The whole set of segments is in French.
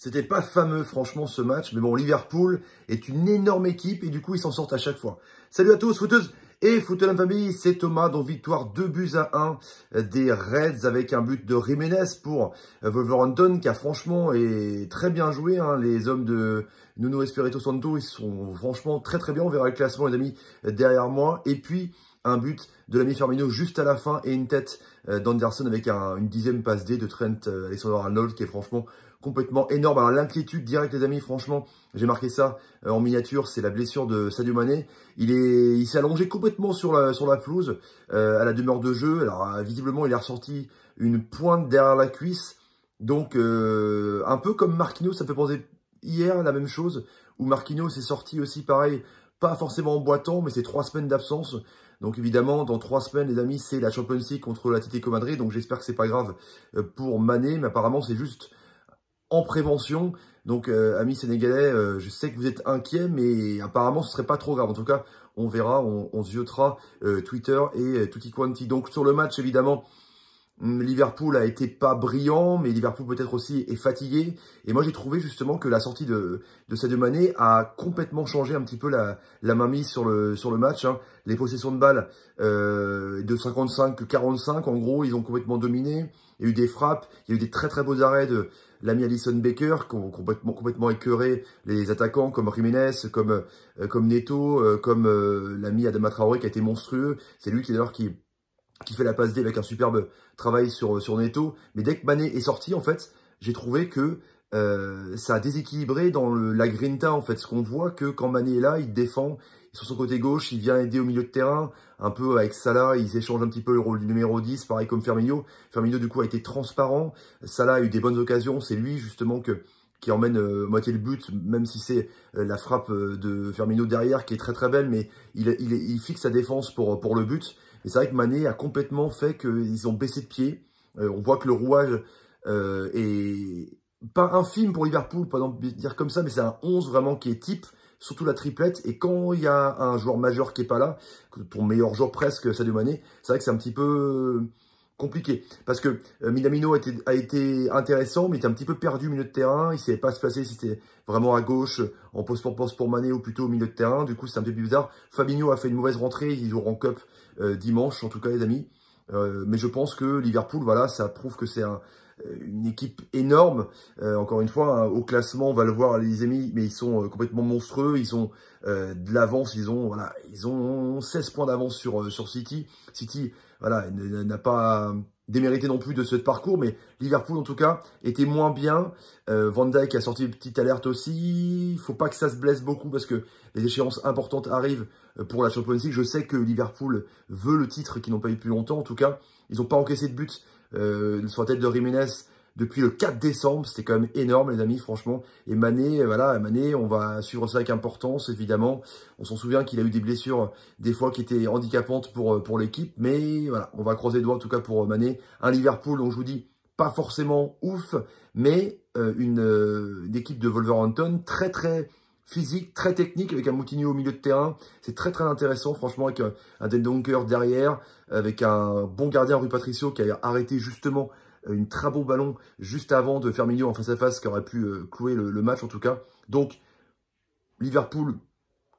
C'était pas fameux, franchement, ce match. Mais bon, Liverpool est une énorme équipe et du coup, ils s'en sortent à chaque fois. Salut à tous, footeuses et footeux famille. C'est Thomas, dont victoire 2-1 des Reds avec un but de Jiménez pour Wolverhampton qui a franchement est très bien joué. Hein. Les hommes de Nuno Espirito Santo, ils sont franchement très bien. On verra le classement, les amis, derrière moi. Et puis, un but de l'ami Firmino juste à la fin et une tête d'Anderson avec une 10e passe D de Trent Alexander-Arnold qui est franchement complètement énorme. Alors l'inquiétude directe les amis, franchement, j'ai marqué ça en miniature, c'est la blessure de Sadio Mané. Il s'est allongé complètement sur la pelouse à la demeure de jeu. Alors visiblement il a ressorti une pointe derrière la cuisse. Donc un peu comme Marquinhos, ça me fait penser hier la même chose, où Marquinhos est sorti aussi pareil, pas forcément en boitant, mais c'est 3 semaines d'absence. Donc évidemment, dans 3 semaines, les amis, c'est la Champions League contre l'Atlético Madrid. Donc j'espère que c'est pas grave pour Mané, mais apparemment c'est juste en prévention. Donc amis sénégalais, je sais que vous êtes inquiets, mais apparemment ce serait pas trop grave. En tout cas, on verra, on ziottera Twitter et tutti quanti. Donc sur le match, évidemment, Liverpool a été pas brillant, mais Liverpool peut-être aussi est fatigué. Et moi, j'ai trouvé justement que la sortie de Sadio Mané a complètement changé un petit peu la mainmise sur le match. Hein. Les possessions de balles de 55-45, en gros, ils ont complètement dominé. Il y a eu des frappes, il y a eu des très beaux arrêts de l'ami Alisson Becker qui ont complètement écœuré les attaquants comme Jiménez, comme Neto, comme l'ami Adama Traoré qui a été monstrueux. C'est lui qui d'ailleurs qui fait la passe D avec un superbe travail sur Neto. Mais dès que Mané est sorti, en fait, j'ai trouvé que ça a déséquilibré dans la grinta, en fait. Ce qu'on voit que quand Mané est là, il défend sur son côté gauche, il vient aider au milieu de terrain, un peu avec Salah, ils échangent un petit peu le rôle du numéro 10, pareil comme Firmino. Firmino, du coup, a été transparent. Salah a eu des bonnes occasions. C'est lui, justement, qui emmène moitié le but, même si c'est la frappe de Firmino derrière, qui est très belle, mais il fixe sa défense pour le but. Et c'est vrai que Mané a complètement fait qu'ils ont baissé de pied. On voit que le rouage est pas infime pour Liverpool, pas dire comme ça, mais c'est un 11 vraiment qui est type, surtout la triplette. Et quand il y a un joueur majeur qui est pas là, ton meilleur joueur presque, Sadio Mané, c'est vrai que c'est un petit peu compliqué. Parce que Minamino a été intéressant, mais il était un petit peu perdu au milieu de terrain. Il ne savait pas se passer si c'était vraiment à gauche, en poste pour Mané, ou plutôt au milieu de terrain. Du coup, c'est un peu bizarre. Fabinho a fait une mauvaise rentrée. Ils joueront en Cup dimanche, en tout cas, les amis. Mais je pense que Liverpool, voilà, ça prouve que c'est une équipe énorme. Encore une fois, hein, au classement, on va le voir, les amis, mais ils sont complètement monstrueux. Ils ont de l'avance. Ils ont 16 points d'avance sur City. City, voilà, n'a pas démérité non plus de ce parcours, mais Liverpool, en tout cas, était moins bien. Van Dijk a sorti une petite alerte aussi. Il faut pas que ça se blesse beaucoup parce que les échéances importantes arrivent pour la Champions League. Je sais que Liverpool veut le titre qu'ils n'ont pas eu depuis longtemps. En tout cas, ils n'ont pas encaissé de but sur la tête de Jiménez depuis le 4 décembre. C'était quand même énorme, les amis, franchement. Et Mané, voilà, Mané, on va suivre ça avec importance, évidemment. On s'en souvient qu'il a eu des blessures, des fois, qui étaient handicapantes pour l'équipe. Mais voilà, on va croiser les doigts, en tout cas, pour Mané. Un Liverpool, dont je vous dis, pas forcément ouf, mais une équipe de Wolverhampton très physique, très technique, avec un Moutinho au milieu de terrain. C'est très intéressant, franchement, avec un Dendoncker derrière, avec un bon gardien, Rui Patricio, qui a arrêté justement une très bon ballon juste avant de Firmino en face à face, qui aurait pu clouer le match, en tout cas. Donc, Liverpool,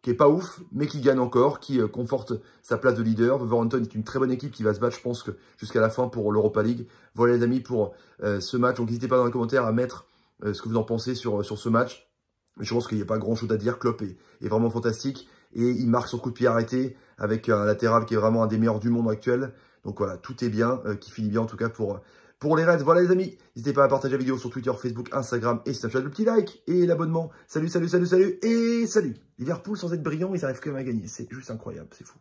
qui est pas ouf, mais qui gagne encore, qui conforte sa place de leader. Wolverhampton est une très bonne équipe qui va se battre, je pense, que jusqu'à la fin pour l'Europa League. Voilà, les amis, pour ce match. Donc, n'hésitez pas dans les commentaires à mettre ce que vous en pensez sur ce match. Je pense qu'il n'y a pas grand chose à dire. Klopp est vraiment fantastique. Et il marque son coup de pied arrêté avec un latéral qui est vraiment un des meilleurs du monde actuel. Donc voilà, tout est bien, qui finit bien en tout cas pour les Reds. Voilà les amis, n'hésitez pas à partager la vidéo sur Twitter, Facebook, Instagram et Snapchat. Le petit like et l'abonnement. Salut et salut. Liverpool sans être brillant, ils arrivent quand même à gagner. C'est juste incroyable, c'est fou.